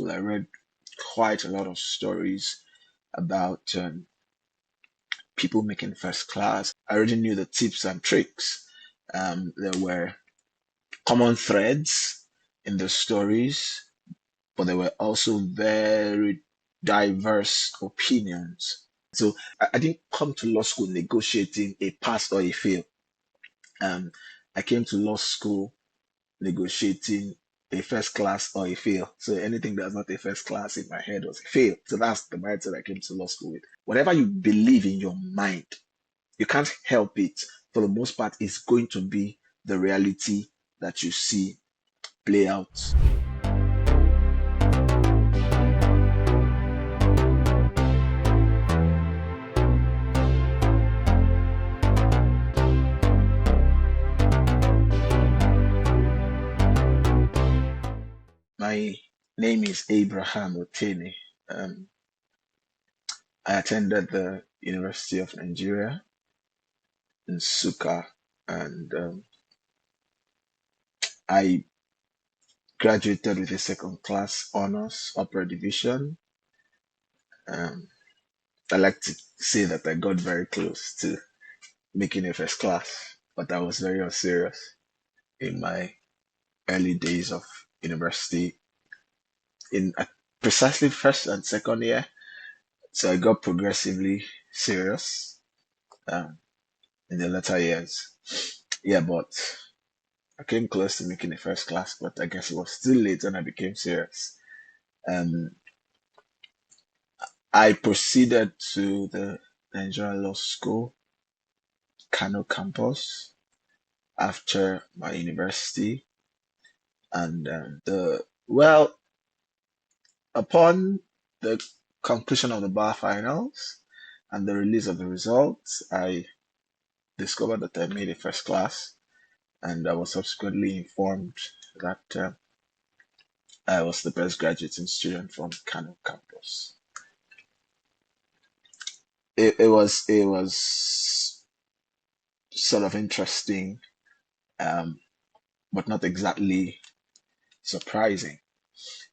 School, I read quite a lot of stories about people making first class. I already knew the tips and tricks. There were common threads in the stories, but there were also very diverse opinions. So I didn't come to law school negotiating a pass or a fail. Um, I came to law school negotiating a first class or a fail. So anything that's not a first class in my head was a fail. So that's the mindset I came to law school with. Whatever you believe in your mind, you can't help it. For the most part, it's going to be the reality that you see play out. My name is Abraham Otene. Um, I attended the University of Nigeria in Suka, and I graduated with a second class honors upper division. Um, I like to say that I got very close to making a first class, but I was very unserious in my early days of university in precisely first and second year. So I got progressively serious um, in the latter years. Yeah, but I came close to making a first class, but I guess it was still late when I became serious. Um, I proceeded to the Nigerian Law School, Kano Campus, after my university, and upon the conclusion of the bar finals and the release of the results, I discovered that I made a first class, and I was subsequently informed that I was the best graduating student from Kano Campus. It was sort of interesting, um, but not exactly surprising.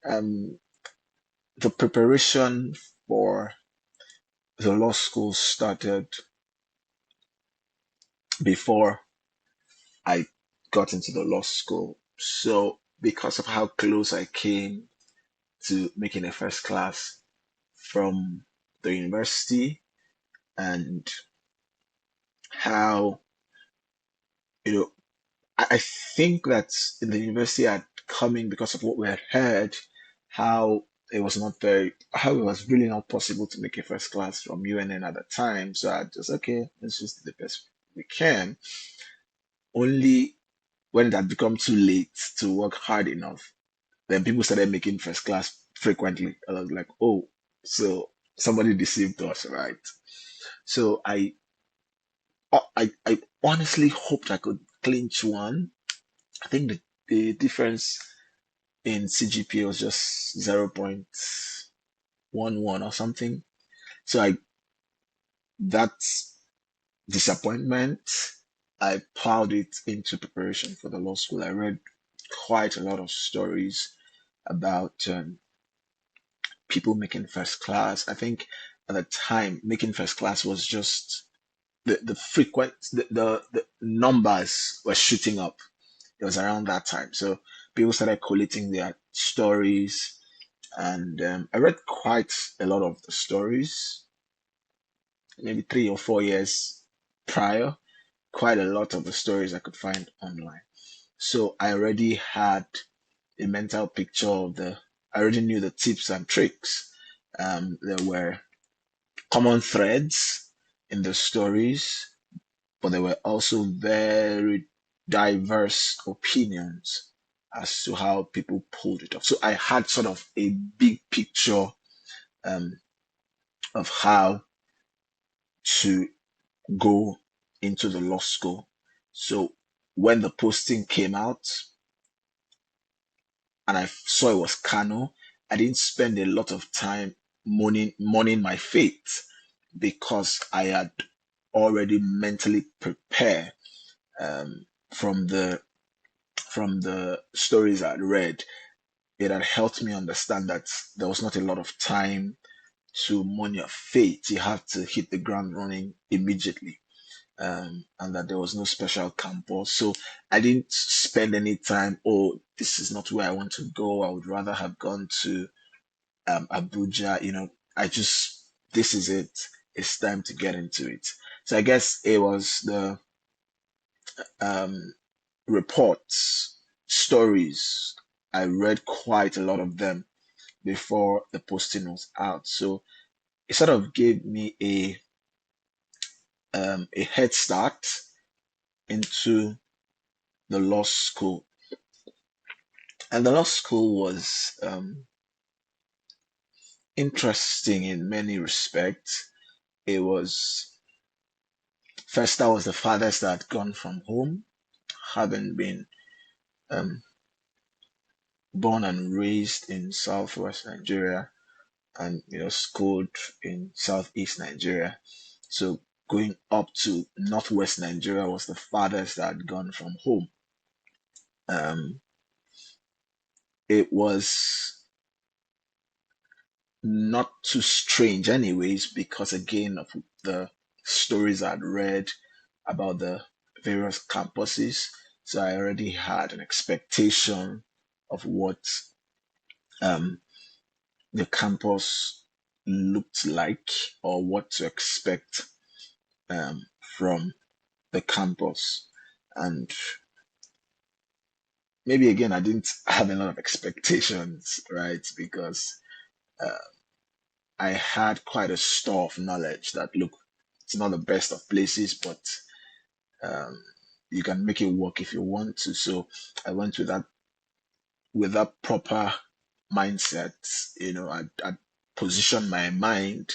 Um, the preparation for the law school started before I got into the law school. So, because of how close I came to making a first class from the university, and how, you know, I think that in the university I'd come in because of what we had heard, how how it was really not possible to make a first class from UNN at the time. So I just, okay, let's just do the best we can. Only when it had become too late to work hard enough, then people started making first class frequently. I was like, oh, so somebody deceived us, right? So I honestly hoped I could clinch one. I think the difference in CGPA was just 0.11 or something. So that disappointment, I plowed it into preparation for the law school. I read quite a lot of stories about people making first class. I think at the time, making first class was just the numbers were shooting up. It was around that time. So people started collating their stories, and I read quite a lot of the stories, maybe 3 or 4 years prior, quite a lot of the stories I could find online. So I already had a mental picture I already knew the tips and tricks. There were common threads in the stories, but there were also very diverse opinions as to how people pulled it off. So I had sort of a big picture um, of how to go into the law school. So when the posting came out and I saw it was Kano, I didn't spend a lot of time mourning my fate, because I had already mentally prepared um, from the stories I'd read it had helped me understand that there was not a lot of time to mourn your fate. You have to hit the ground running immediately. And that there was no special campus. So I didn't spend any time, oh, this is not where I want to go. I would rather have gone to Abuja. I just, this is it. It's time to get into it. So I guess it was the um, reports, stories. I read quite a lot of them before the posting was out. So it sort of gave me a head start into the law school. And the law school was interesting in many respects. It was first, I was the farthest that had gone from home, having been um, born and raised in southwest Nigeria and schooled in southeast Nigeria. So going up to northwest Nigeria was the farthest that had gone from home. Um, it was not too strange, anyways, because again of the stories I'd read about the various campuses. So I already had an expectation of what um, the campus looked like or what to expect from the campus. And maybe again, I didn't have a lot of expectations, right? Because uh, I had quite a store of knowledge that, look, it's not the best of places, but um, you can make it work if you want to. So I went with that proper mindset. I positioned my mind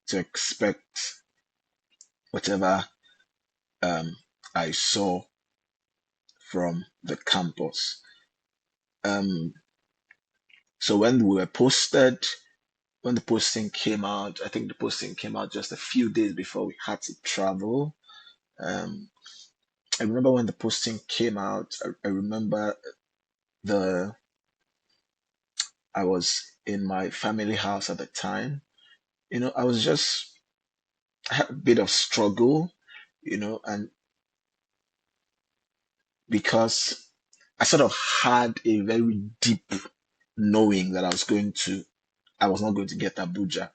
to expect whatever um, I saw from the campus. Um, so when the posting came out, I think the posting came out just a few days before we had to travel. Um, I remember when the posting came out. I remember the I was in my family house at the time. I was just I had a bit of struggle, and because I sort of had a very deep knowing that I was not going to get Abuja,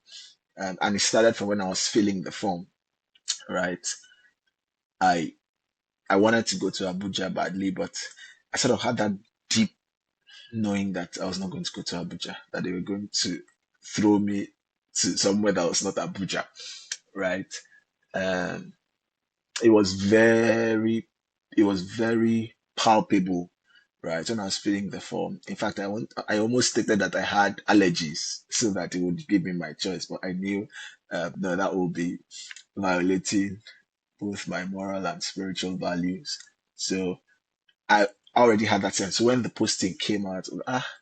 and it started from when I was filling the form. Right, I I wanted to go to Abuja badly, but I sort of had that deep knowing that I was not going to go to Abuja, that they were going to throw me to somewhere that was not Abuja, right? Um, it was very palpable, right? When I was filling the form. In fact, I almost stated that I had allergies so that it would give me my choice, but I knew no, that would be violating both my moral and spiritual values. So I already had that sense. So when the posting came out,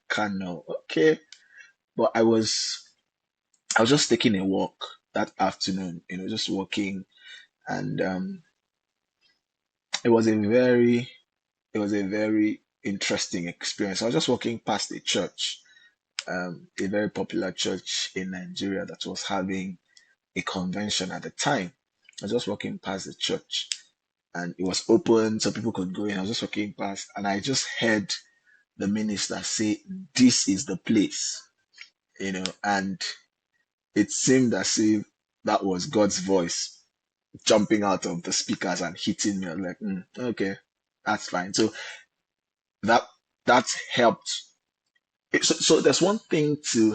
Kano, okay. But I was just taking a walk that afternoon, just walking, and it was a very it was a very interesting experience. I was just walking past a church, a very popular church in Nigeria that was having a convention at the time. I was just walking past the church and it was open so people could go in. I was just walking past and I just heard the minister say, "This is the place," and it seemed as if that was God's voice jumping out of the speakers and hitting me. I was like, okay, that's fine. So that that helped. So there's one thing to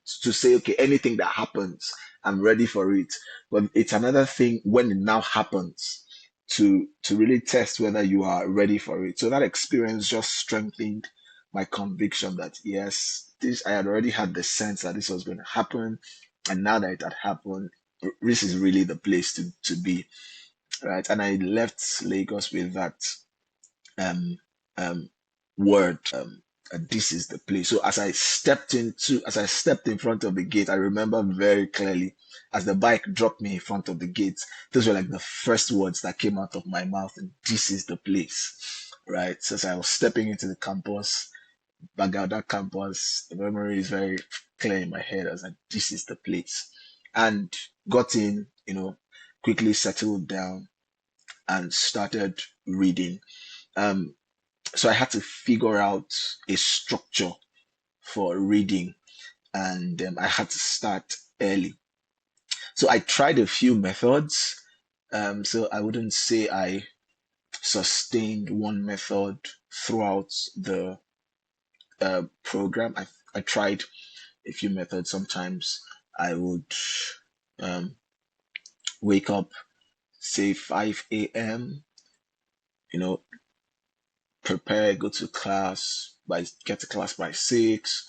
say, okay, anything that happens, I'm ready for it. But it's another thing when it now happens to really test whether you are ready for it. So that experience just strengthened my conviction that yes, this I had already had the sense that this was going to happen, and now that it had happened, this is really the place to be, right? And I left Lagos with that um um word this is the place. So as I stepped in front of the gate, I remember very clearly as the bike dropped me in front of the gate, those were like the first words that came out of my mouth, and this is the place, right? So as I was stepping into the campus, back out that campus. The memory is very clear in my head. I was like, this is the place. And got in, quickly settled down and started reading. Um, so I had to figure out a structure for reading, and I had to start early. So I tried a few methods. So I wouldn't say I sustained one method throughout the program. I tried a few methods. Sometimes I would um, wake up, say 5 a.m., you know, prepare, go to class, get to class by 6,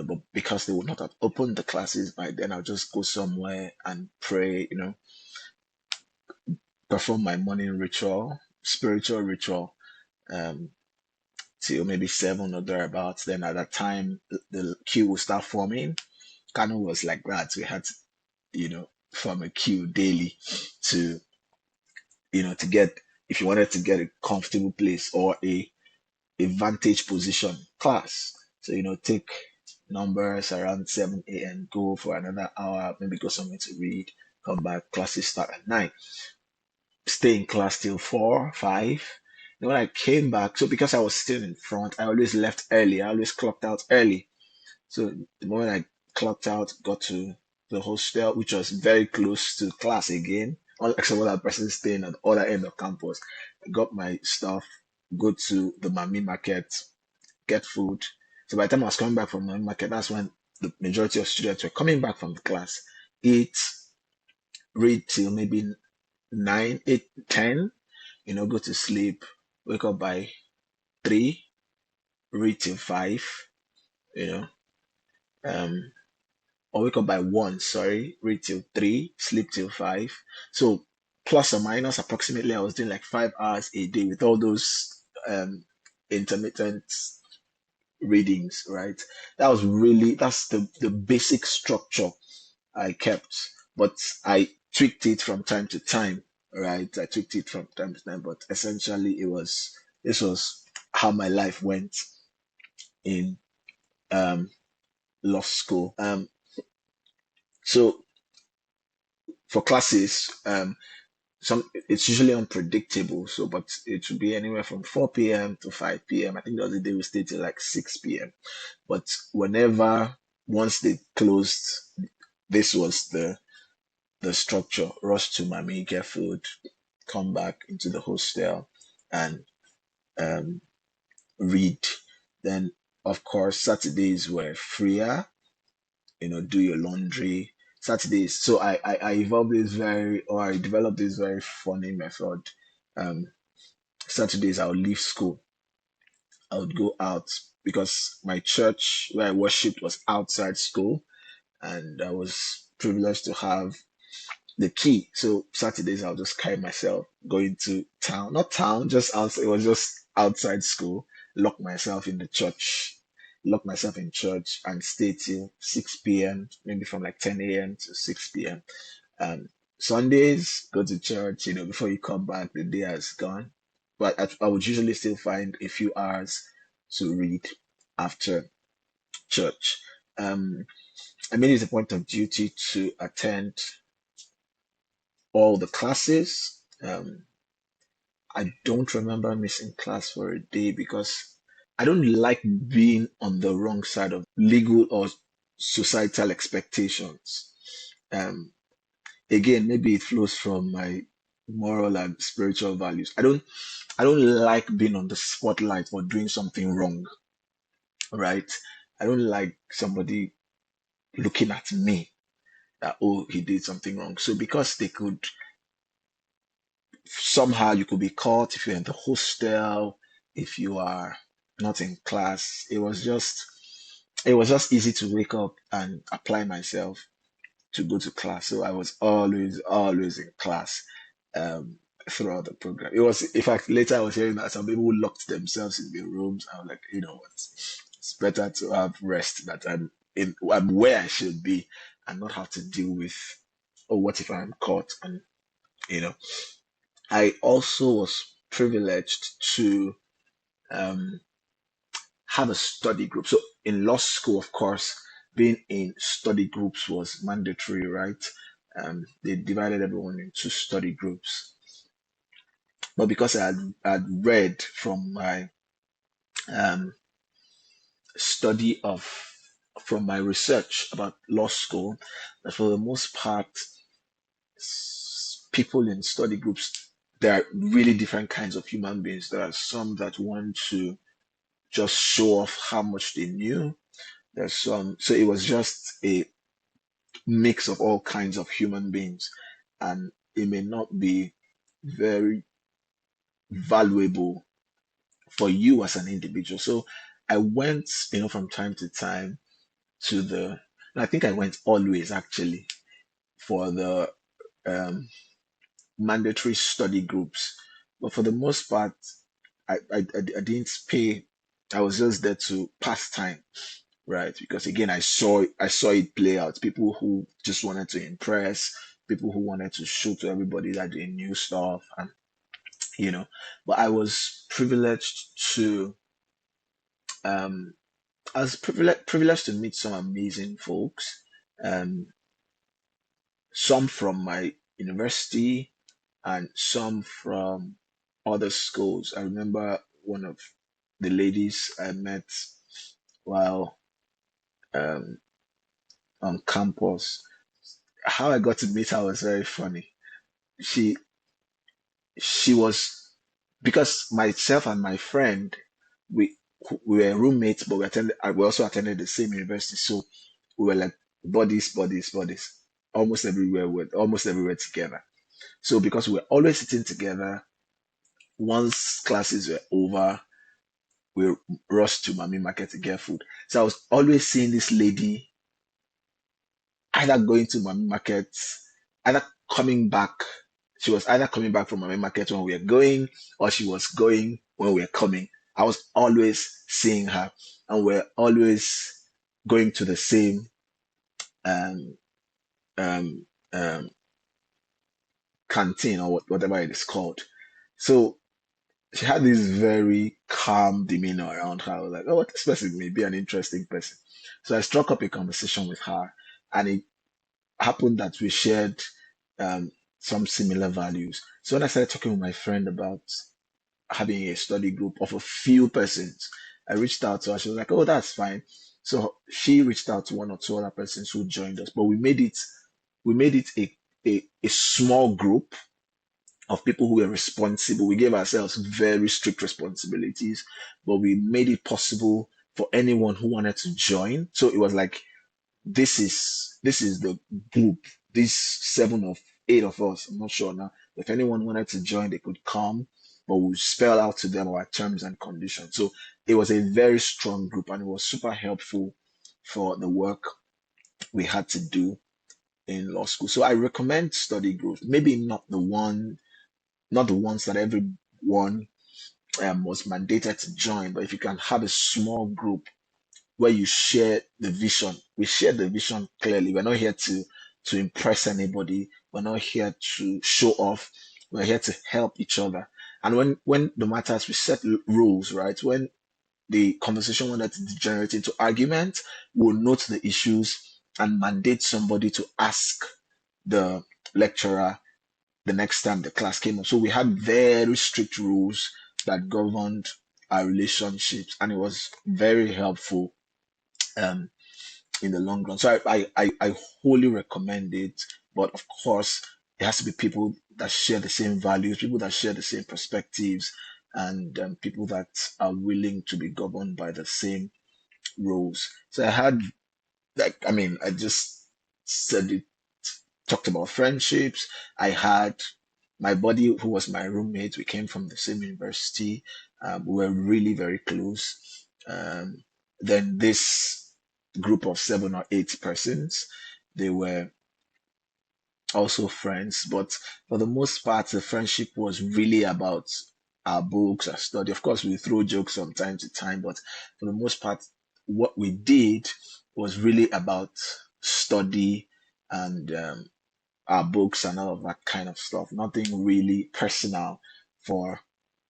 but because they would not have opened the classes by then, I'll just go somewhere and pray, perform my morning ritual, spiritual ritual, um, till maybe 7 or thereabouts. Then at that time, the queue will start forming. Kano was like that. We had to, form a queue daily to, to get, if you wanted to get a comfortable place or a vantage position class. So, take numbers around 7 a.m., go for another hour, maybe go somewhere to read, come back, classes start at 9, stay in class till 4, 5. Then when I came back, so because I was still in front, I always left early. I always clocked out early. So the moment I clocked out, got to the hostel, which was very close to class again, except for that person staying at the other end of campus. I got my stuff, go to the Mami market, get food. So by the time I was coming back from the market, that's when the majority of students were coming back from the class, eat, read till maybe 9, 8, 10, go to sleep, wake up by 3, read till 5, you know, um, or wake up by 1, sorry, read till 3, sleep till 5. So plus or minus approximately, I was doing like 5 hours a day with all those intermittent readings, right? That's the basic structure I kept, but I tweaked it from time to time, right? I tweaked it from time to time, but essentially this was how my life went in um, law school. So for classes, it's usually unpredictable. So, but it should be anywhere from 4 p.m. to 5 p.m. I think the other day we stayed till like 6 p.m. But once they closed, this was the structure: rush to mommy, get food, come back into the hostel, and um, read. Then, of course, Saturdays were freer. Do your laundry. Saturdays. So I evolved this or I developed this very funny method. Um, Saturdays I would leave school. I would go out because my church where I worshipped was outside school, and I was privileged to have the key. So Saturdays I'll just carry myself, going to town, not town, just outside. It was just outside school. Lock myself in the church, lock myself in church, and stay till 6 p.m. Maybe from like 10 a.m. to 6 p.m. Sundays, go to church. Before you come back, the day has gone. But I would usually still find a few hours to read after church. Um, I made it a point of duty to attend all the classes. I don't remember missing class for a day because I don't like being on the wrong side of legal or societal expectations. Um, Again, maybe it flows from my moral and spiritual values. I don't like being on the spotlight for doing something wrong, right? I don't like somebody looking at me that, oh, he did something wrong. So because they could somehow, you could be caught if you're in the hostel, if you are not in class. It was just easy to wake up and apply myself to go to class. So I was always in class um, throughout the program. In fact, later I was hearing that some people locked themselves in their rooms. I was like, you know what? It's better to have rest that I'm where I should be and not have to deal with, oh, what if I'm caught? And, you know, I also was privileged to um, have a study group. So in law school, of course, being in study groups was mandatory, right? They divided everyone into study groups. But because had read from my um, study of from my research about law school, that for the most part, people in study groups, there are really different kinds of human beings. There are some that want to just show off how much they knew. There's some, so it was just a mix of all kinds of human beings, and it may not be very valuable for you as an individual. So I went, from time to time to and I think I went always actually for the um, mandatory study groups. But for the most part, I didn't pay. I was just there to pass time, right? Because again, I saw it play out. People who just wanted to impress, people who wanted to show to everybody that they knew stuff, and you know. But um, I was privileged to meet some amazing folks. Um, some from my university and some from other schools. I remember one of the ladies I met while um, on campus. How I got to meet her was very funny. She she was because myself and my friend we we were roommates, but we also attended the same university, so we were like buddies, almost everywhere together. So because we were always sitting together, once classes were over, we rushed to Mami Market to get food. So I was always seeing this lady either going to Mami Market, either coming back. She was either coming back from Mami Market when we were going, or she was going when we were coming. I was always seeing her, and we're always going to the same um, um, um, canteen or whatever it is called. So she had this very calm demeanor around her. I was like, oh, this person may be an interesting person. So I struck up a conversation with her, and it happened that we shared um, some similar values. So when I started talking with my friend about having a study group of a few persons, I reached out to her. She was like, oh, that's fine. So she reached out to one or two other persons who joined us, but we made it a small group of people who were responsible. We gave ourselves very strict responsibilities, but we made it possible for anyone who wanted to join. So it was like this is the group, these seven of eight of us. I'm not sure now. If anyone wanted to join, they could come, but we spell out to them our terms and conditions. So it was a very strong group, and it was super helpful for the work we had to do in law school. So I recommend study groups. Maybe not the ones that everyone was mandated to join, but if you can have a small group where you share the vision, we share the vision clearly. We're not here to impress anybody. We're not here to show off. We're here to help each other. And when the matters, we set rules, right? When the conversation wanted to degenerate into argument, we'll note the issues and mandate somebody to ask the lecturer the next time the class came up. So we had very strict rules that governed our relationships, and it was very helpful um, in the long run. So I wholly recommend it. But of course, it has to be people that share the same values, people that share the same perspectives, and people that are willing to be governed by the same rules. So I had, like, I mean, I just said it, talked about friendships. I had my buddy who was my roommate. We came from the same university. We were really very close. Then this group of 7 or 8 persons, they were also friends, but for the most part, the friendship was really about our books, our study. Of course, we throw jokes from time to time, but for the most part, what we did was really about study and our books and all of that kind of stuff. Nothing really personal for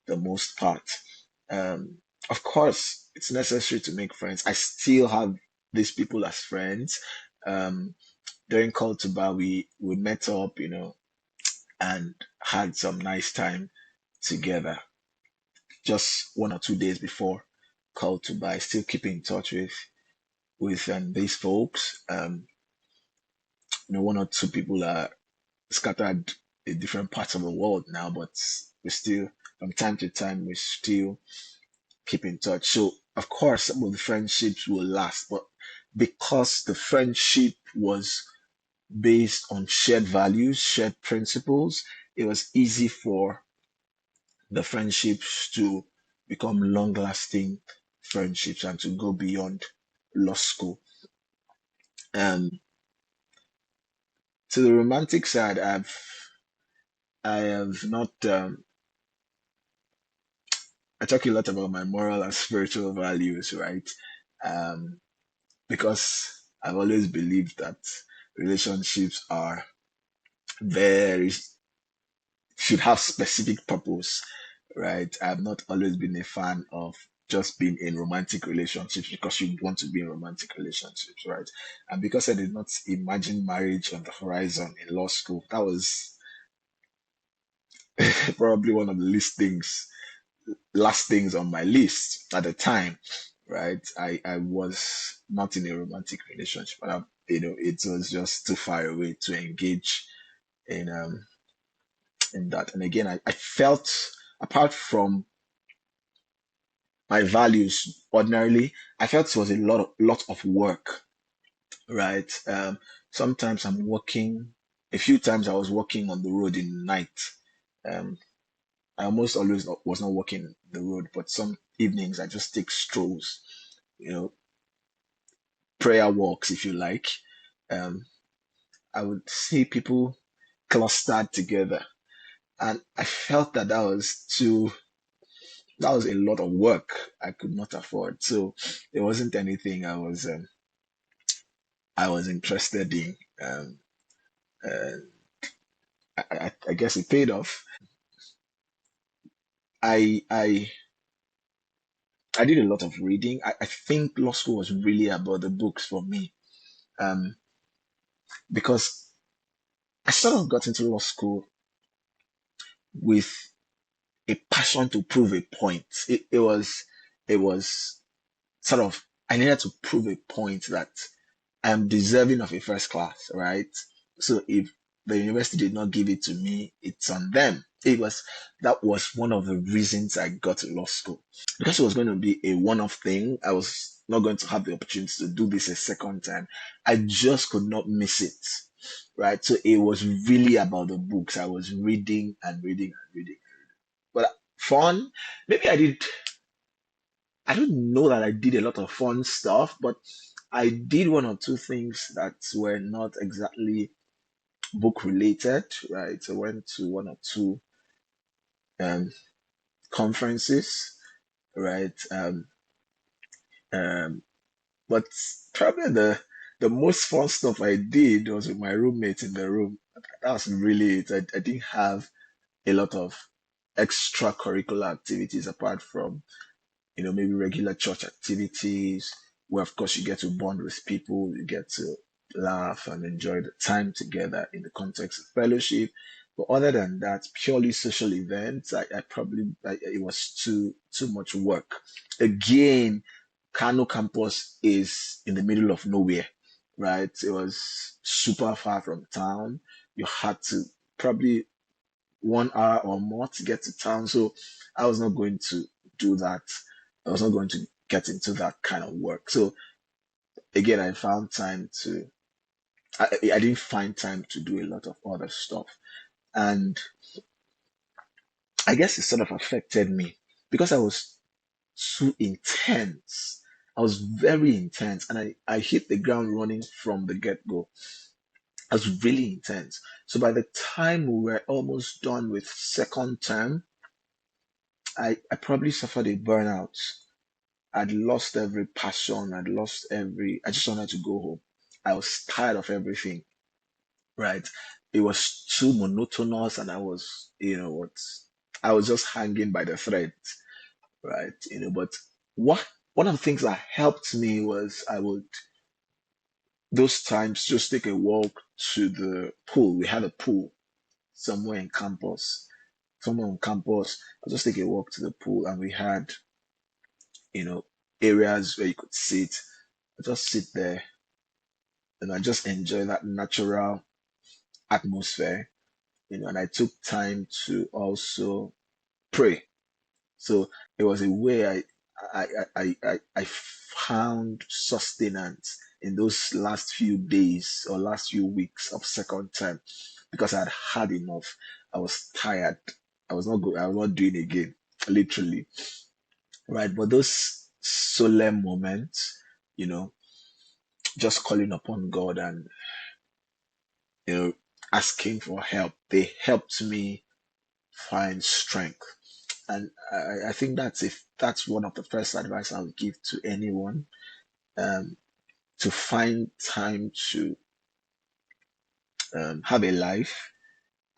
the most part. Um, Of course, it's necessary to make friends. I still have these people as friends. Um, During call to bar, we met up, and had some nice time together. Just 1 or 2 days before call to bar, I still keep in touch with these folks. One or two people are scattered in different parts of the world now, but we still, from time to time, we still keep in touch. So, of course, some of the friendships will last, but because the friendship was based on shared values, shared principles, it was easy for the friendships to become long lasting friendships and to go beyond law school. Um, to the romantic side, I have not I talk a lot about my moral and spiritual values, right? Um, because I've always believed that relationships are very should have specific purpose, right? I've not always been a fan of just being in romantic relationships because you want to be in romantic relationships, right? And because I did not imagine marriage on the horizon in law school, that was probably one of the last things on my list at the time, right? I was not in a romantic relationship, but it was just too far away to engage in in that. And again, I felt apart from my values ordinarily, I felt it was a lot of work, right? Sometimes I'm working. A few times I was working on the road in the night. Um, I almost always was not working the road, but some evenings I just take strolls, you know, prayer walks, if you like. Um, I would see people clustered together, and I felt that was a lot of work I could not afford. So it wasn't anything I was interested in. Uh, I guess it paid off. I I I did a lot of reading. I think law school was really about the books for me, because I sort of got into law school with a passion to prove a point. It was sort of I needed to prove a point that I am deserving of a first class, right? So if the university did not give it to me, it's on them. That was one of the reasons I got to law school. Because it was going to be a one-off thing, I was not going to have the opportunity to do this a second time. I just could not miss it. Right. So it was really about the books. I was reading and reading and reading. But fun, maybe I don't know that I did a lot of fun stuff, but I did one or two things that were not exactly book related, right? I went to one or two um, conferences, right? Um, but probably the most fun stuff I did was with my roommate in the room. That was really it. I didn't have a lot of extracurricular activities apart from maybe regular church activities where, of course, you get to bond with people, you get to laugh and enjoy the time together in the context of fellowship. But other than that, purely social events, it was too much work. Again, Kano Campus is in the middle of nowhere, right? It was super far from town. You had to probably 1 hour or more to get to town. So I was not going to do that. I was not going to get into that kind of work. So again, I didn't find time to do a lot of other stuff. And I guess it sort of affected me because I was too intense. I was very intense and I hit the ground running from the get go. I was really intense. So by the time we were almost done with second term, I probably suffered a burnout. I'd lost every passion. I just wanted to go home. I was tired of everything, right? It was too monotonous and I was just hanging by the thread, right? But what one of the things that helped me was I would those times just take a walk to the pool. We had a pool somewhere in campus, somewhere on campus. I just take a walk to the pool, and we had, you know, areas where you could sit. I just sit there and I just enjoy that natural atmosphere, and I took time to also pray. So it was a way I found sustenance in those last few days or last few weeks of second term because I had had enough. I was tired. I was not good. I was not doing again, literally, right? But those solemn moments, you know, just calling upon God and you know asking for help, they helped me find strength. And I think that's one of the first advice I would give to anyone, um, to find time to have a life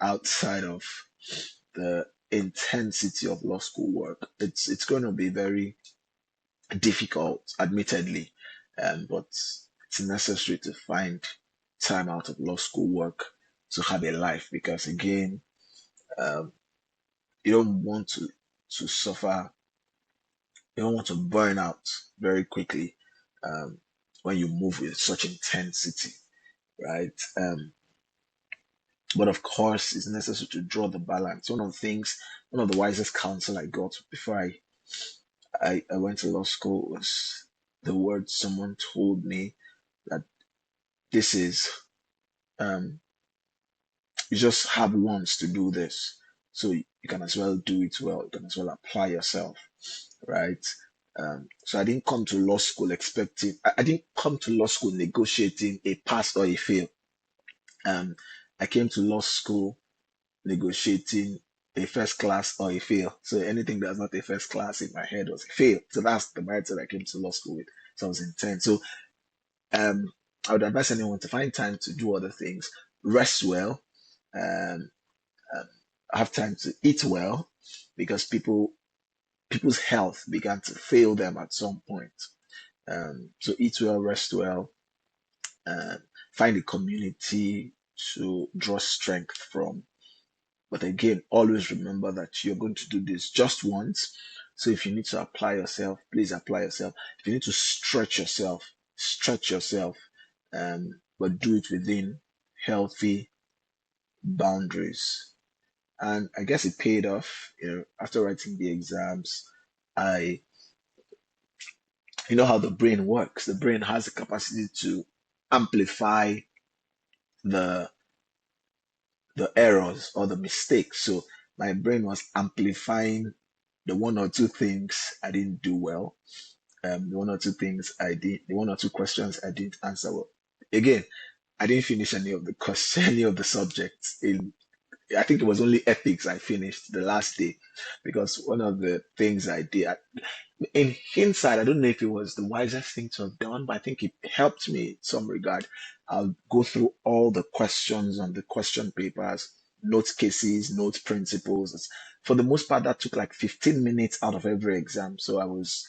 outside of the intensity of law school work. It's going to be very difficult, admittedly, but it's necessary to find time out of law school work to have a life because again, um, you don't want to suffer. You don't want to burn out very quickly um, when you move with such intensity, right? But of course, it's necessary to draw the balance. One of the wisest counsel I got before I went to law school was the word someone told me that this is, um, you just have once to do this. So you can as well do it well. You can as well apply yourself, right? So I didn't come to law school expecting, I didn't come to law school negotiating a pass or a fail. Um, I came to law school negotiating a first class or a fail. So anything that's not a first class in my head was a fail. So that's the mindset I came to law school with. So I was intense. So um, I would advise anyone to find time to do other things, rest well, um, um, have time to eat well, because people's health began to fail them at some point. So eat well, rest well, and find a community to draw strength from. But again, always remember that you're going to do this just once. So if you need to apply yourself, please apply yourself. If you need to stretch yourself, but do it within healthy boundaries. And I guess it paid off. After writing the exams, I, you know how the brain works. The brain has the capacity to amplify the the errors or the mistakes. So my brain was amplifying the one or two things I didn't do well, the one or two things the one or two questions I didn't answer well. Again, I didn't finish any of the questions, any of the subjects. I think it was only ethics I finished the last day because one of the things I did, in hindsight, I don't know if it was the wisest thing to have done, but I think it helped me in some regard. I'll go through all the questions on the question papers, note cases, note principles. For the most part, that took like 15 minutes out of every exam. So I was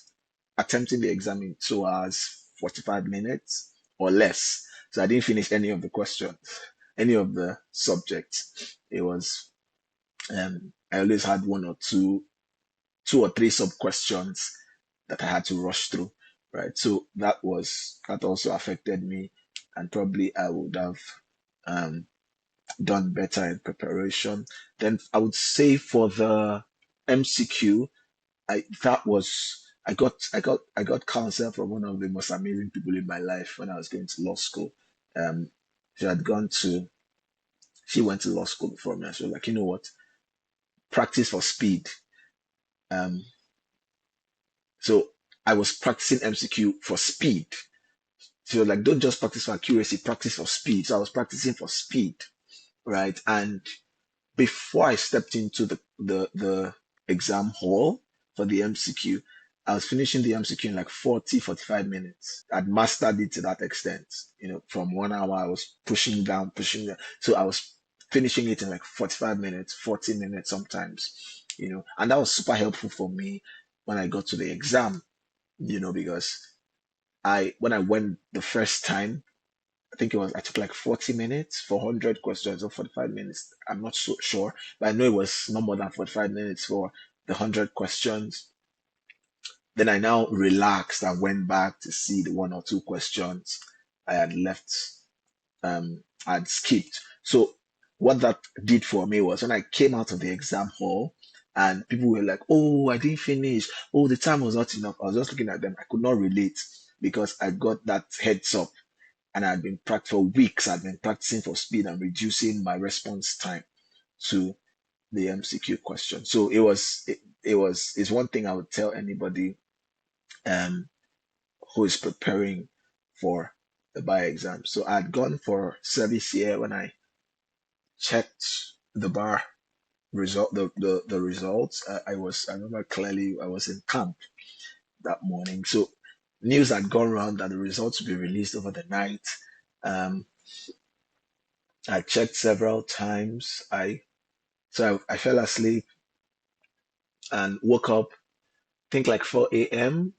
attempting the exam in 2 hours, 45 minutes or less. So I didn't finish any of the questions, any of the subjects. It was, I always had two or three sub questions that I had to rush through, right? So that also affected me, and probably I would have um, done better in preparation. Then I would say for the MCQ, I got counsel from one of the most amazing people in my life when I was going to law school. Um, she had gone to she went to law school before me, and she was like, you know what, practice for speed. Um, so I was practicing MCQ for speed. So like, don't just practice for accuracy, practice for speed. So I was practicing for speed, right? And before I stepped into the exam hall for the MCQ, I was finishing the MCQ in like 40, 45 minutes. I'd mastered it to that extent. From 1 hour, I was pushing down. So I was finishing it in like 45 minutes, 40 minutes sometimes, and that was super helpful for me when I got to the exam. because when I went the first time, I think I took like 40 minutes for 100 questions or 45 minutes. I'm not so sure, but I know it was no more than 45 minutes for the 100 questions. Then I now relaxed and went back to see the one or two questions I had left, I'd skipped. So what that did for me was when I came out of the exam hall and people were like, "Oh, I didn't finish. Oh, the time was not enough." I was just looking at them. I could not relate because I got that heads up and I'd been practicing for weeks. I'd been practicing for speed and reducing my response time to the MCQ question. So it's one thing I would tell anybody um, who is preparing for the bar exam. So I'd gone for service year when I checked the bar the results. I remember clearly I was in camp that morning. So news had gone around that the results would be released over the night. Um, I checked several times. I fell asleep and woke up, I think like 4 a.m.,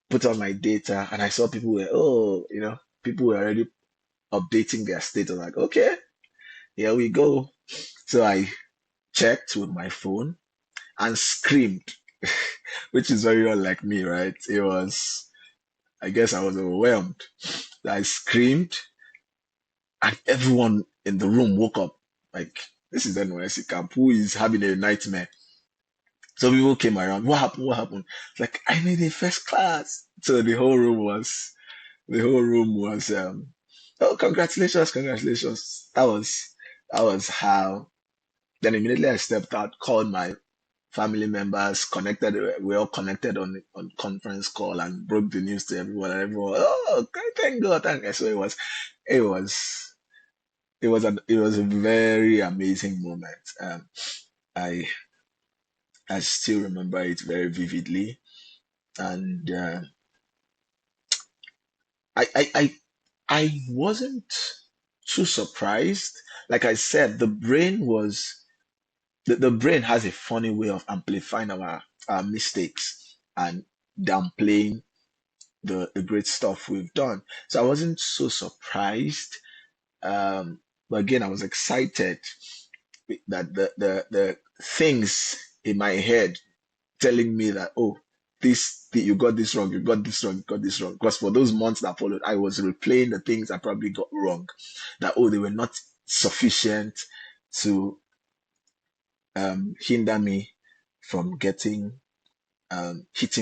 put on my data, and I saw people were already updating their status. Like, okay, here we go. So I checked with my phone and screamed, which is very unlike me, right? I guess I was overwhelmed. I screamed, and everyone in the room woke up. Like, this is NYC camp. Who is having a nightmare? So people came around. What happened? What happened? Like, I made a first class. So the whole room was oh, congratulations, congratulations. That was how. Then immediately I stepped out, called my family members, connected. We all connected on conference call and broke the news to everyone. And everyone, oh, great, thank God, thank God. So it was, it was a very amazing moment. I I still remember it very vividly, and I wasn't too surprised. Like I said, the brain has a funny way of amplifying our mistakes and downplaying the great stuff we've done. So I wasn't so surprised. But again, I was excited that the things in my head telling me that, oh, you got this wrong, you got this wrong, you got this wrong. Because for those months that followed, I was replaying the things I probably got wrong. That, oh, they were not sufficient to hinder me from hitting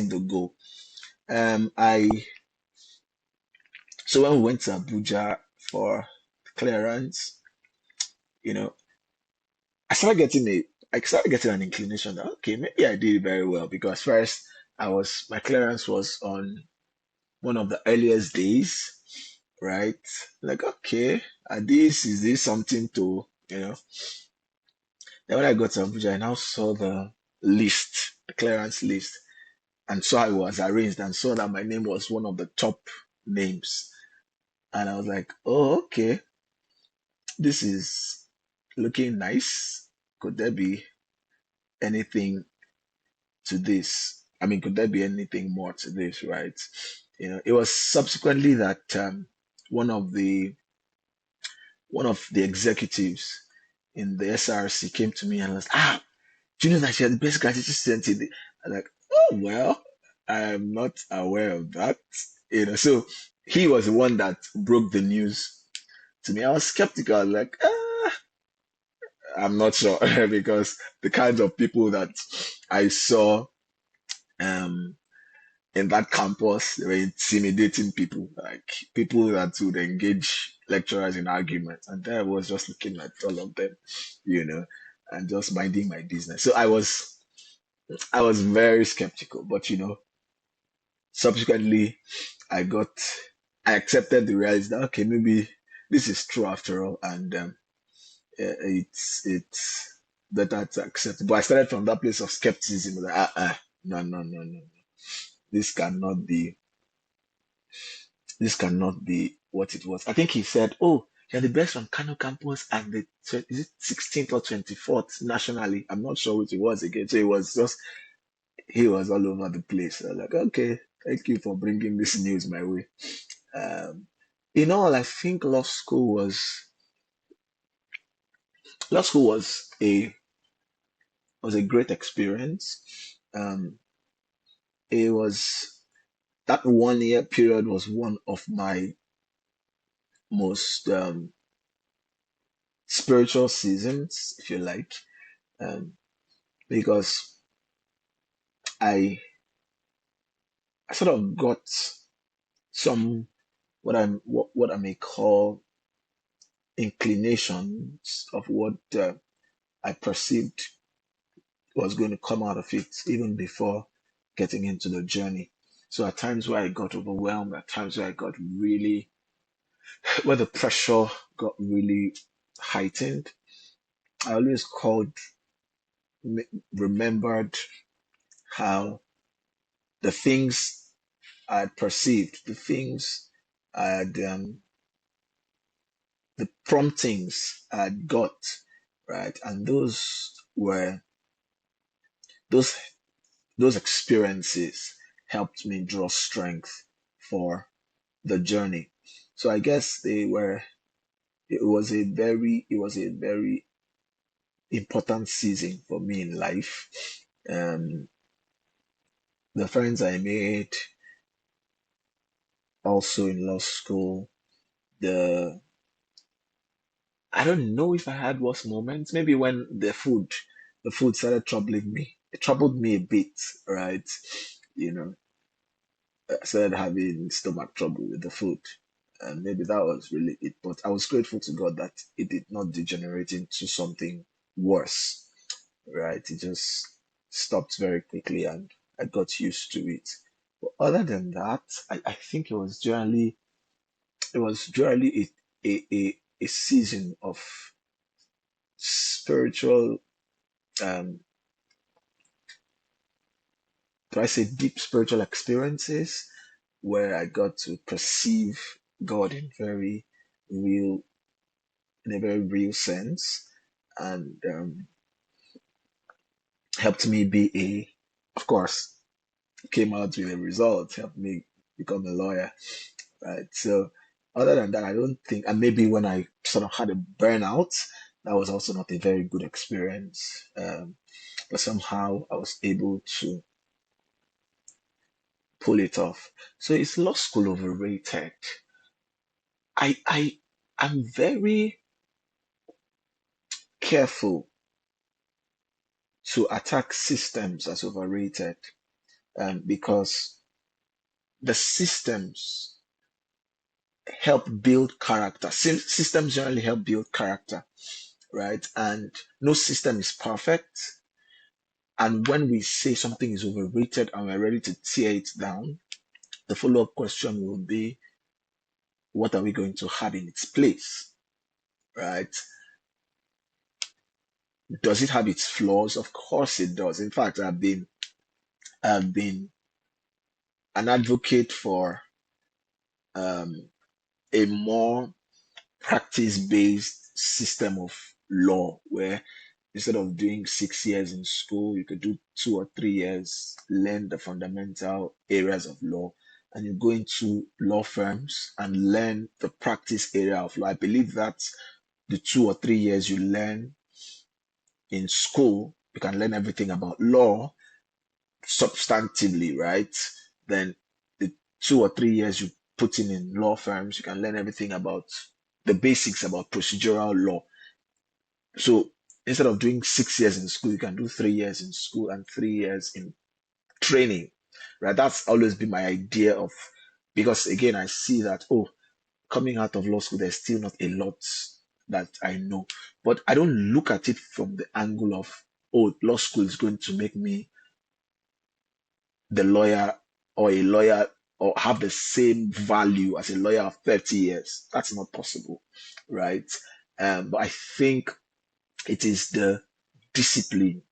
the goal. I So when we went to Abuja for clearance, you know, I started getting an inclination that, okay, maybe I did very well, because first my clearance was on one of the earliest days, right? Like, okay, is this something to, then when I got to Abuja, I now saw the clearance list, and saw I was arranged and saw that my name was one of the top names. And I was like, oh, okay, this is looking nice. Could there be anything to this? I mean, could there be anything more to this, right? It was subsequently that one of the one of the executives in the SRC came to me and was, do you know that you're the best graduate student in the I'm like, oh well, I'm not aware of that. So he was the one that broke the news to me. I was skeptical, like, I'm not sure because the kinds of people that I saw um in that campus, they were intimidating people, like people that would engage lecturers in arguments. And then I was just looking at all of them, you know, and just minding my business. So I was very skeptical, but subsequently I got I accepted the reality that, okay, maybe this is true after all, and it's better to accept. But I started from that place of skepticism, like, no, no, no, no, this cannot be this cannot be what it was. I think he said, "Oh, you're the best on Kano Campus and is it 16th or 24th nationally?" I'm not sure which it was again. So he was all over the place. I was like, okay, Thank you for bringing this news my way. Um, in all, I think law school was a great experience. Um, it was that 1 year period was one of my most spiritual seasons, if you like, um, because I I sort of got some what I may call inclinations of what I perceived was going to come out of it even before getting into the journey. So at times where I got overwhelmed, at times where I got really, where the pressure got really heightened, I always remembered how the things I had perceived, the things I had, the promptings I had got, right? And those those experiences helped me draw strength for the journey. So I guess it was a very important season for me in life. Um, the friends I made also in law school, the I don't know if I had worse moments. Maybe when the food started troubling me. It troubled me a bit, right? You know, I started having stomach trouble with the food. And maybe that was really it. But I was grateful to God that it did not degenerate into something worse, right? It just stopped very quickly and I got used to it. But other than that, I think it was generally a season of spiritual, um, do I say deep spiritual experiences where I got to perceive God real, in a very real sense, and helped me of course, came out with a result, helped me become a lawyer, right? So, other than that, I don't think, and maybe when I sort of had a burnout, that was also not a very good experience. But somehow I was able to pull it off. So, is law school overrated? I am very careful to attack systems as overrated, because the systems help build character. Systems generally help build character, right? And no system is perfect. And when we say something is overrated and we're ready to tear it down, the follow-up question will be, what are we going to have in its place, right? Does it have its flaws? Of course it does. In fact, I've been an advocate for um, a more practice-based system of law where instead of doing 6 years in school, you could do 2 or 3 years, learn the fundamental areas of law, and you go into law firms and learn the practice area of law. I believe that the 2 or 3 years you learn in school, you can learn everything about law substantively, right? Then the 2 or 3 years you put in law firms, you can learn everything about the basics about procedural law. So instead of doing 6 years in school, you can do 3 years in school and 3 years in training, right? That's always been my idea of, because again, I see that, oh, coming out of law school, there's still not a lot that I know. But I don't look at it from the angle of, oh, law school is going to make me the lawyer or a lawyer or have the same value as a lawyer of 30 years. That's not possible, right? But I think it is the discipline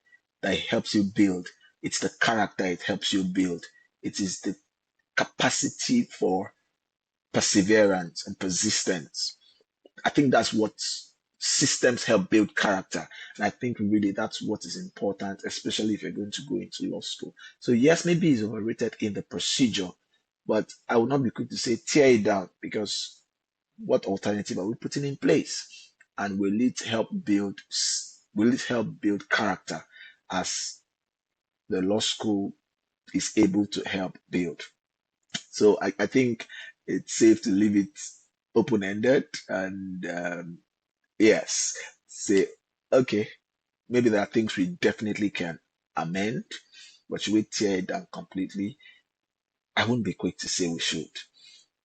that helps you build. It's the character it helps you build. It is the capacity for perseverance and persistence. I think that's what systems help build character. And I think really that's what is important, especially if you're going to go into law school. So yes, maybe it's overrated in the procedure, But I will not be quick to say tear it down, because what alternative are we putting in place? And will it help build character as the law school is able to help build? So I think it's safe to leave it open-ended and yes, say, okay, maybe there are things we definitely can amend, but should we tear it down completely? I wouldn't be quick to say we should.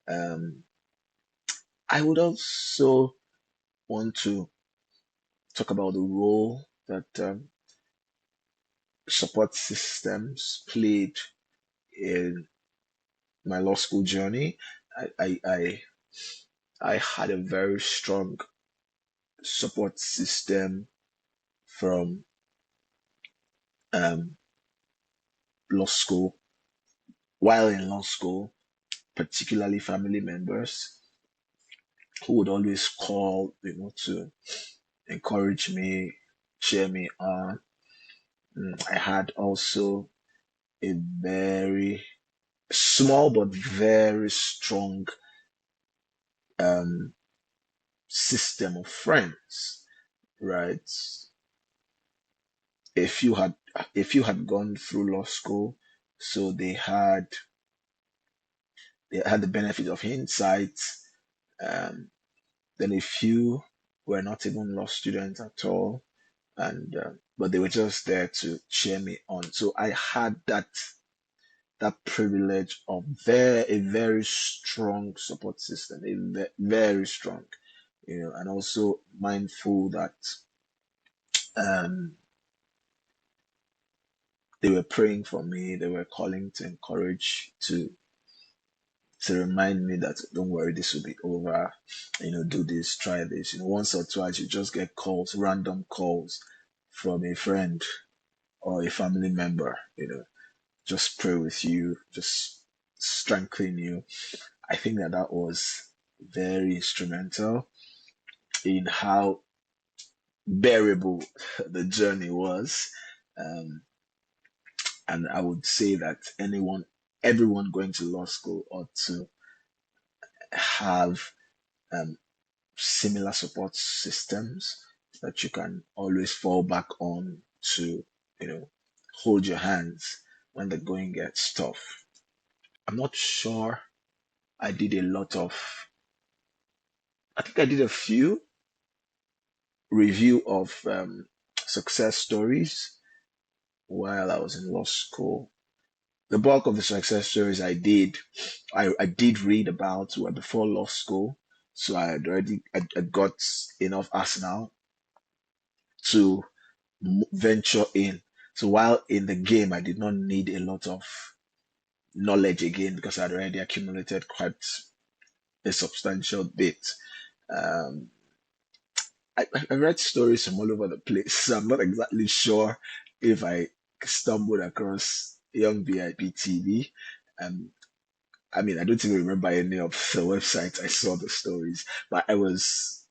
Um, I would also want to talk about the role that support systems played in my law school journey. I had a very strong support system from um, law school. While in law school, particularly family members who would always call, to encourage me, cheer me on. I had also a very small but very strong um, system of friends, right? If you had gone through law school, so they had the benefit of hindsight. Um, then a few were not even law students at all, and but they were just there to cheer me on. So I had that privilege of a very strong support system, very strong, and also mindful that um, they were praying for me, they were calling to encourage, to remind me that don't worry, this will be over, do this, try this. Once or twice you just get calls, random calls from a friend or a family member, just pray with you, just strengthen you. I think that was very instrumental in how bearable the journey was. Um, and I would say that everyone going to law school ought to have um, similar support systems that you can always fall back on to, hold your hands when the going gets tough. I'm not sure I did a lot of, I think I did a few review of success stories while I was in law school. The bulk of the success stories I did read about were before law school. So I got enough arsenal to venture in. So while in the game, I did not need a lot of knowledge again because I'd already accumulated quite a substantial bit. Um, I read stories from all over the place. So I'm not exactly sure if I stumbled across Young VIP TV. Um, I mean, I don't even remember any of the websites I saw the stories, but I was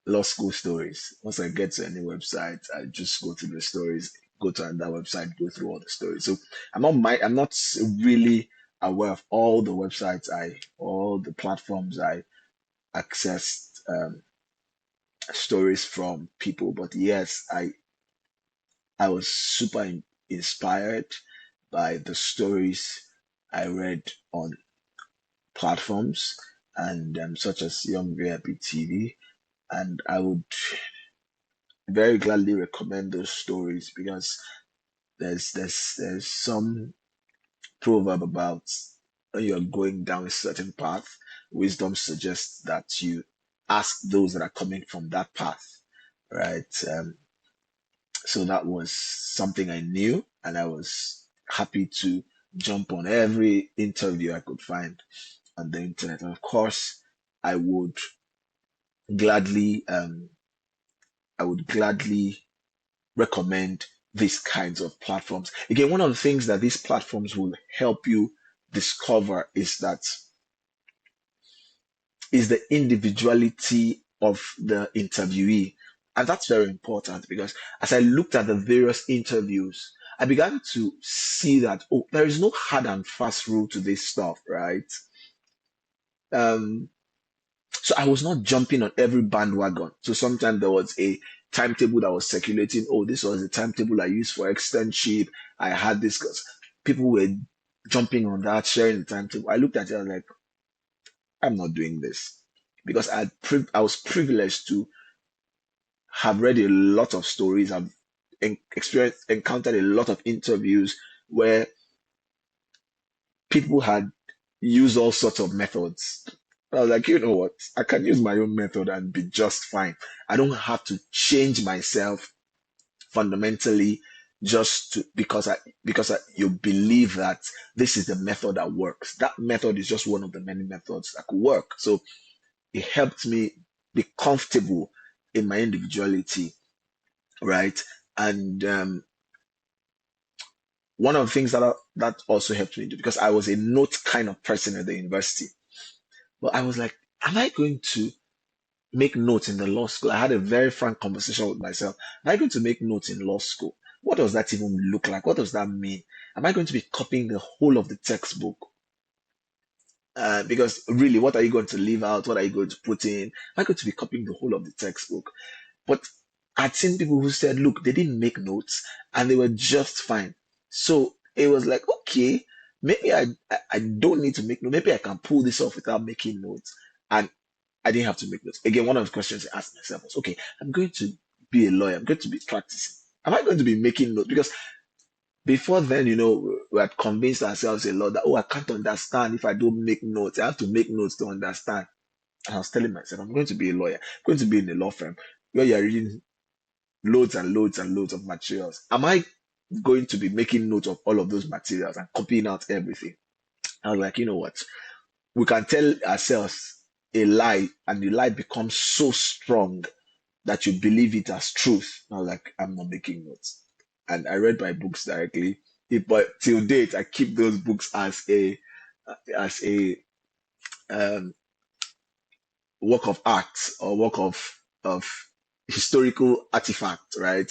law school stories. Once I get to any website, I just go to the stories, go to another website, go through all the stories. So I'm not really aware of all the platforms I accessed stories from people. But yes, I was super inspired by the stories I read on platforms and such as Young VIP TV, and I would very gladly recommend those stories because there's some proverb about when you're going down a certain path, wisdom suggests that you ask those that are coming from that path, right? So that was something I knew, and I was happy to jump on every interview I could find on the internet. And of course, I would gladly, um, I would gladly recommend these kinds of platforms. Again, one of the things that these platforms will help you discover is the individuality of the interviewee. And that's very important because as I looked at the various interviews, I began to see that, oh, there is no hard and fast rule to this stuff, right? Um, so I was not jumping on every bandwagon. So sometimes there was a timetable that was circulating. Oh, this was the timetable I used for externship. I had this because people were jumping on that, sharing the timetable. I looked at it, I was like, I'm not doing this because I was privileged to have read a lot of stories. I've encountered a lot of interviews where people had used all sorts of methods. I was like, you know what? I can use my own method and be just fine. I don't have to change myself fundamentally just to because you believe that this is the method that works. That method is just one of the many methods that could work. So it helped me be comfortable in my individuality, right? And one of the things that also helped me do, because I was a note kind of person at the university, but I was like, am I going to make notes in the law school? I had a very frank conversation with myself. Am I going to make notes in law school? What does that even look like? What does that mean? Am I going to be copying the whole of the textbook? Because really, what are you going to leave out? What are you going to put in? Am I going to be copying the whole of the textbook? But I'd seen people who said, look, they didn't make notes and they were just fine. So it was like, okay, maybe I don't need to make notes. Maybe I can pull this off without making notes. And I didn't have to make notes. Again, one of the questions I asked myself was, okay, I'm going to be a lawyer. I'm going to be practicing. Am I going to be making notes? Because before then, we had convinced ourselves a lot that, oh, I can't understand if I don't make notes. I have to make notes to understand. And I was telling myself, I'm going to be a lawyer. I'm going to be in a law firm where you're reading loads and loads and loads of materials. Am I going to be making note of all of those materials and copying out everything? I was like, you know what? We can tell ourselves a lie, and the lie becomes so strong that you believe it as truth. I was like, I'm not making notes. And I read my books directly. But till date, I keep those books as a um, work of art or work of historical artifact, right?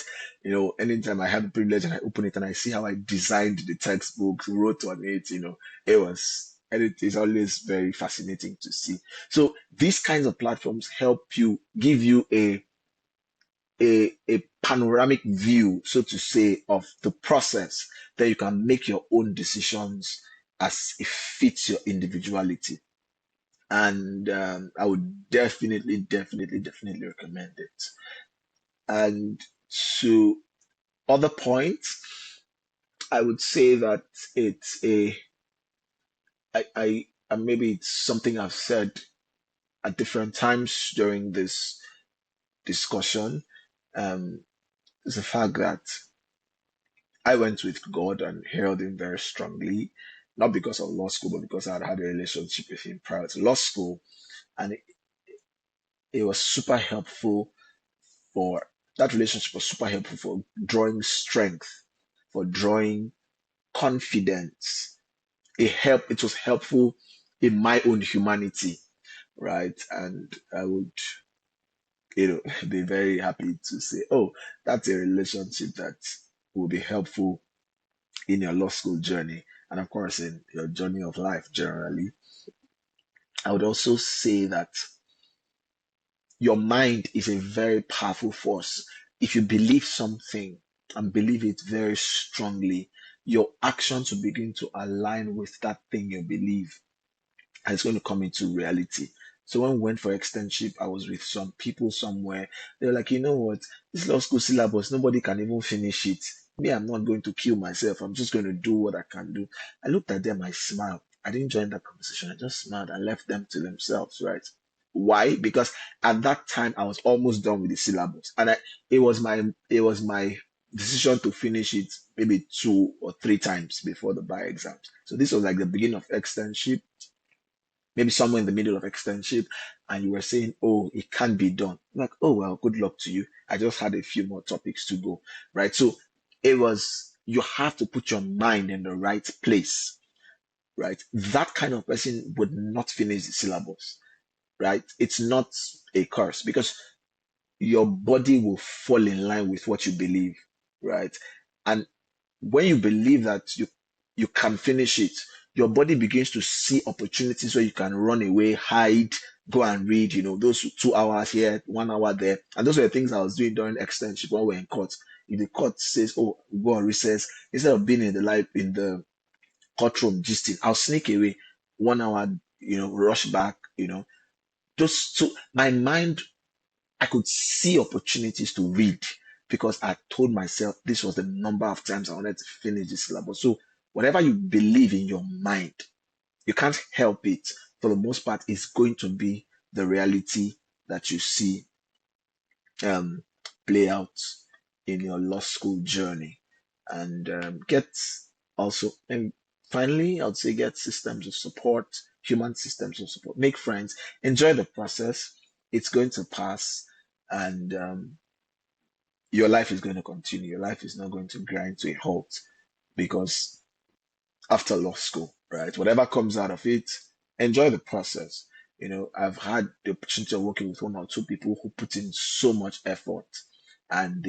Anytime I have the privilege and I open it and I see how I designed the textbooks, wrote on it, and it is always very fascinating to see. So these kinds of platforms help you, give you a panoramic view, so to say, of the process. That you can make your own decisions as it fits your individuality. And I would definitely, definitely, definitely recommend it. And to other points, I would say that it's and maybe it's something I've said at different times during this discussion. Um, is the fact that I went with God and held Him very strongly, not because of law school, but because I had a relationship with Him prior to law school, and it was super helpful for that relationship was super helpful for drawing strength, for drawing confidence. It was helpful in my own humanity, right? And I would, be very happy to say, oh, that's a relationship that will be helpful in your law school journey. And of course, in your journey of life generally. I would also say that your mind is a very powerful force. If you believe something and believe it very strongly, your actions will begin to align with that thing you believe, and it's going to come into reality. So when we went for externship, I was with some people somewhere. They were like, you know what? This law school syllabus, nobody can even finish it. Me, I'm not going to kill myself. I'm just going to do what I can do. I looked at them, I smiled. I didn't join that conversation. I just smiled and left them to themselves, right? Why? Because at that time I was almost done with the syllabus, and it was my decision to finish it maybe 2 or 3 times before the bar exams. So this was like the beginning of externship, maybe somewhere in the middle of externship, and you were saying, oh, it can't be done. I'm like, oh, well, good luck to you. I just had a few more topics to go, right? So you have to put your mind in the right place, right? That kind of person would not finish the syllabus, right? It's not a curse because your body will fall in line with what you believe, right? And when you believe that you can finish it, your body begins to see opportunities where you can run away, hide, go and read, those 2 hours here, 1 hour there. And those were the things I was doing during externship when we were in court. If the court says, oh, we go on recess, instead of being in the courtroom gisting, I'll sneak away 1 hour, rush back, just so my mind, I could see opportunities to read because I told myself this was the number of times I wanted to finish this syllabus. So whatever you believe in your mind, you can't help it. For the most part, it's going to be the reality that you see um, play out in your law school journey. And get also, and finally, I would say get systems of support, human systems of support, make friends, enjoy the process. It's going to pass, and your life is going to continue. Your life is not going to grind to a halt because after law school, right? Whatever comes out of it, enjoy the process. I've had the opportunity of working with one or two people who put in so much effort, and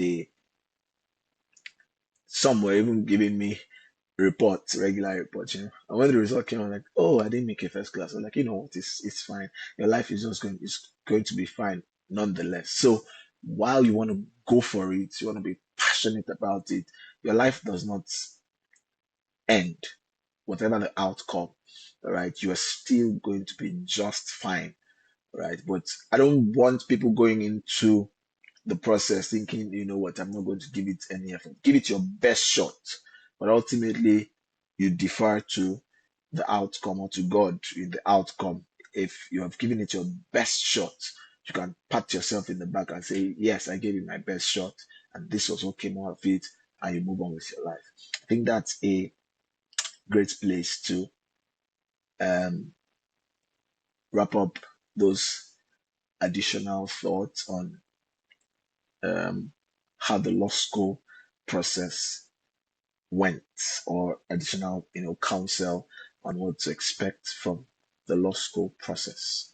some were even giving me reports, regular reports. And when the result came, I'm like, oh, I didn't make a first class. I'm like, you know what, it's fine. Your life is just going to be fine nonetheless. So while you want to go for it, you want to be passionate about it, your life does not end, whatever the outcome, all right? You are still going to be just fine, right? But I don't want people going into the process thinking, you know what, I'm not going to give it any effort. Give it your best shot. But ultimately, you defer to the outcome or to God in the outcome. If you have given it your best shot, you can pat yourself in the back and say, yes, I gave it my best shot, and this was what came out of it, and you move on with your life. I think that's a great place to um, wrap up those additional thoughts on um, how the law school process went, or additional, counsel on what to expect from the law school process.